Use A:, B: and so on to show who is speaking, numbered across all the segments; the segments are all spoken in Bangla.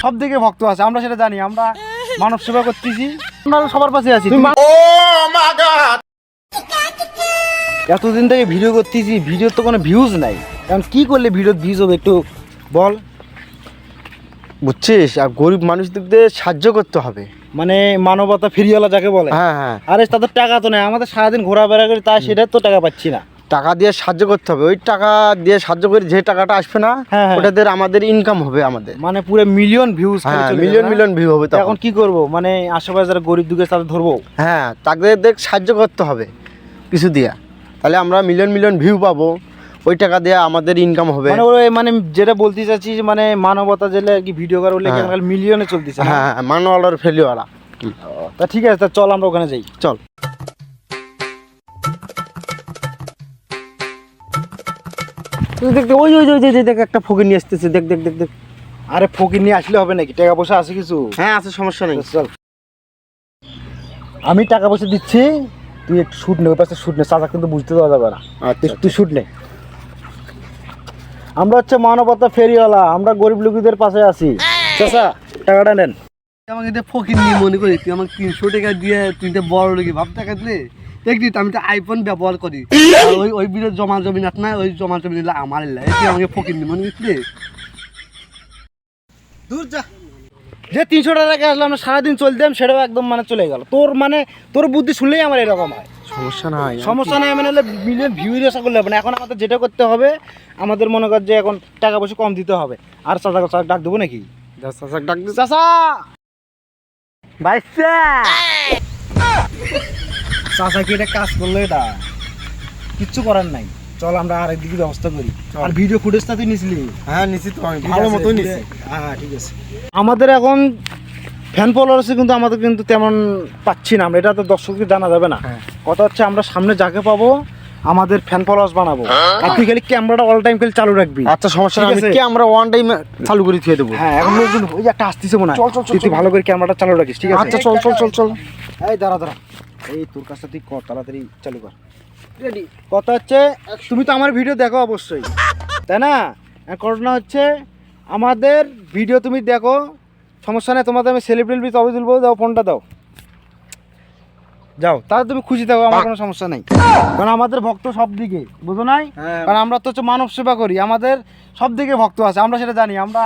A: সব দিকে ভক্ত আছে, আমরা সেটা জানি। আমরা মানব সেবা করতেছি, আমরা সবার পাশে আছি। এতদিন থেকে ভিডিও করতেছি, ভিডিওর তো কোনো ভিউজ নাই। এখন কি করলে ভিডিওর ভিউজ হবে একটু বল।
B: বুঝছিস, আর গরিব মানুষদের সাহায্য করতে হবে,
A: মানে মানবতা ফেরিওয়ালা যাকে বলে।
B: হ্যাঁ হ্যাঁ।
A: আরে তাদের টাকা তো নেই, আমাদের সারাদিন ঘোরাফেরা করি, তাই সেটার তো টাকা পাচ্ছি না।
B: টাকা দিয়ে সাহায্য করতে হবে, ওই টাকা দিয়ে সাহায্য করে যে টাকাটা আসবে না,
A: হ্যাঁ, হ্যাঁ।
B: ওটাতে আমাদের ইনকাম হবে, আমাদের
A: মানে পুরো মিলিয়ন ভিউজ,
B: হ্যাঁ মিলিয়ন মিলিয়ন ভিউ হবে।
A: এখন কি করব, মানে আশেপাশে যারা গরিব দুঃখের তাদের ধরবো।
B: হ্যাঁ, তাদের সাহায্য করতে হবে কিছু দিয়া, তাহলে আমরা মিলিয়ন মিলিয়ন ভিউ পাবো, ওই টাকা দিয়ে আমাদের ইনকাম হবে।
A: মানে ওই মানে যেটা বলতে চাচ্ছি যে মানে মানবতা যেটা আর কি ভিডিও করে ওগুলো মিলিয়নে চলতেছে।
B: হ্যাঁ, মানওয়ালার ফেলিওয়ালা।
A: তা ঠিক আছে, তা চল আমরা ওখানে যাই,
B: চল। দেখ ওই ওই ওই দেখ একটা ফকির নিয়ে আসতেছে, দেখ দেখ দেখ দেখ।
A: আরে ফকির নিয়ে আসলে হবে নাকি, টাকা পয়সা আছে কিছু?
B: হ্যাঁ আছে, সমস্যা নেই,
A: চল। আমি টাকা পয়সা দিচ্ছি, তুই একটু শুট নে, ওই পাশে শুট নে, চাচা কিন্তু বুঝতে দেওয়া যাবে না। তুই শুট নে। আমরা হচ্ছে মানবতা ফেরিওয়ালা, আমরা গরিব লোকদের পাশে আছি। চাচা টাকাটা নেন।
C: আমাকে এটা ফকির নিয়ে মনে করি, তুই আমাকে 300 টাকা দিয়ে তুই বড় লোক ভাব টাকা দিলে দেখবি। আমি তো আইফোন ব্যবহার করি, ওই ওই বিলে জমা জমিন আছে না, ওই জমা জমিন আমার তুই আমাকে ফকির নিয়ে মনে করছিস।
A: দূর যা। যে 300 টাকা আসলে আমরা সারাদিন চলতাম, সেটাও একদম মানে চলে গেল। তোর বুদ্ধি শুনলেই আমার এরকম হয়।
B: সমস্যা নাই,
A: সমস্যা নাই মানে হলে মিলিয়ন ভিউজ আশা করলে হবে না। এখন আমাদের যেটা করতে হবে, আমাদের মনে কর যে এখন টাকা পয়সা কম দিতে হবে। আর চাচা ডাক দেবো নাকি?
B: ডাক দে।
A: চাচা বাইসা চাচা কি এটা কাজ করলো? এটা কিচ্ছু করার নাই, চল আমরা আর একদিকে ব্যবস্থা করি। আর ভিডিও ফুটেজটা তুই নিছিলি?
B: হ্যাঁ নিছি তো, আমি
A: ঠিক
B: ভালো
A: আছে,
B: মতোই নিছি।
A: হ্যাঁ ঠিক আছে। আমাদের এখন ফ্যান ফলোয়ার্স কিন্তু আমাদের কিন্তু তেমন পাচ্ছি না আমরা, এটা তো দর্শকদের জানা যাবে না। কথা হচ্ছে আমরা সামনে যাকে পাবো আমাদের ফ্যান ফলোয়ার্স বানাবো, আর তুই খালি ক্যামেরাটা অল টাইম খালি চালু রাখবি।
B: আচ্ছা সমস্যা নাই, কি আমরা ওয়ান টাইম চালু করে দিয়ে দেবো।
A: হ্যাঁ এখন লোকজন ওই একটা আসতেছে মনে হয়। তুই ভালো করে ক্যামেরাটা চালু রাখিস, ঠিক আছে?
B: আচ্ছা চল চল চল চল।
A: এই দাঁড়া, এই তোর কাজটা তুই কর, তাড়াতাড়ি চালু কর। রেডি। কথা হচ্ছে তুমি তো আমার ভিডিও দেখো অবশ্যই, তাই না? ঘটনা হচ্ছে আমাদের ভিডিও তুমি দেখো, সমস্যা নেই। তোমাদের আমি সেলিব্রিটি তবে তুলবো, দাও ফোনটা দাও, যাও। তাহলে তুমি খুশি থাকো, আমার কোনো সমস্যা নেই। কারণ আমাদের ভক্ত সব দিকে, বুঝো নাই? কারণ আমরা তো হচ্ছে মানব সেবা করি, আমাদের সব দিকে ভক্ত আছে, আমরা সেটা জানি। আমরা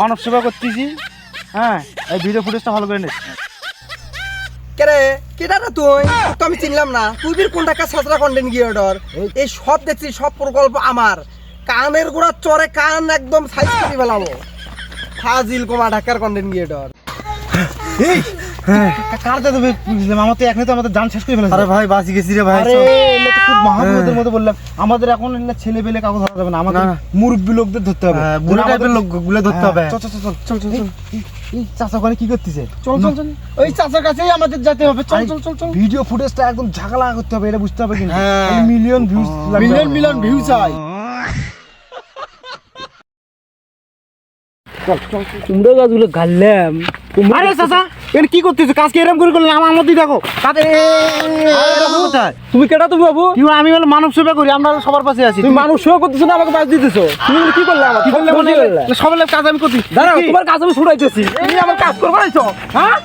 A: মানব সেবা করতেছি। হ্যাঁ, এই ভিডিও ফুটেজটা ভালো করে নিস।
D: কেরে কেটা রে তুই? তো আমি চিনলাম না। তুই বীর কোনটা কাজ সাজরা কন্টেন্ট ক্রিয়েটর? এই সব দেখছি, সব প্রকল্প আমার। কানের গোড়া চরে কান একদম সাইজ করে ফেলাবো। ফাজিল কোমা ঢাকার কন্টেন্ট ক্রিয়েটর।
A: এই কারতে দেবে আমার তো এখনই তো আমাদের জান শেষ করে ফেলেছে।
B: আরে ভাই বাঁচি গেছি রে ভাই।
A: আরে এটা তো খুব মহাবিপদের মতো বললাম। আমাদের এখন ছেলে পেলে কাউকে ধরা যাবে না, আমাদের মুরব্বী লোকদের ধরতে হবে,
B: বুড়ো টাইপের লোকগুলো ধরতে হবে।
A: চল চল চল চল চল চল। এই চাচা ওখানে কি করতেছে? চল চল চল, ওই চাচার কাছেই আমাদের যেতে হবে। চল চল চল চল। ভিডিও ফুটেজটা একদম ঝাঁকালা করতে হবে, এটা বুঝতে হবে কিন্তু। Million views, million million view চাই। চল চল চল।
C: কুমড়ো গাছগুলো গাললাম।
A: আরে চাচা এখানে কি করতেছো? কাজকে এরকম করে করলে আমার মধ্যেই দেখো।
C: তুমি কেটা? তুমি বাবু
A: আমি বলে মানব সেবা করি, আমরা সবার পাশে আছি।
C: তুমি মানুষ সেবা করতেছো না, আমাকে বাস দিতেছো। তুমি কি করলে? আমার
A: সবাই কাজ আমি করছি।
C: দাঁড়াও, তোমার কাজ আমি ছুটাইতেছি। তুমি আমার কাজ করবো, হ্যাঁ?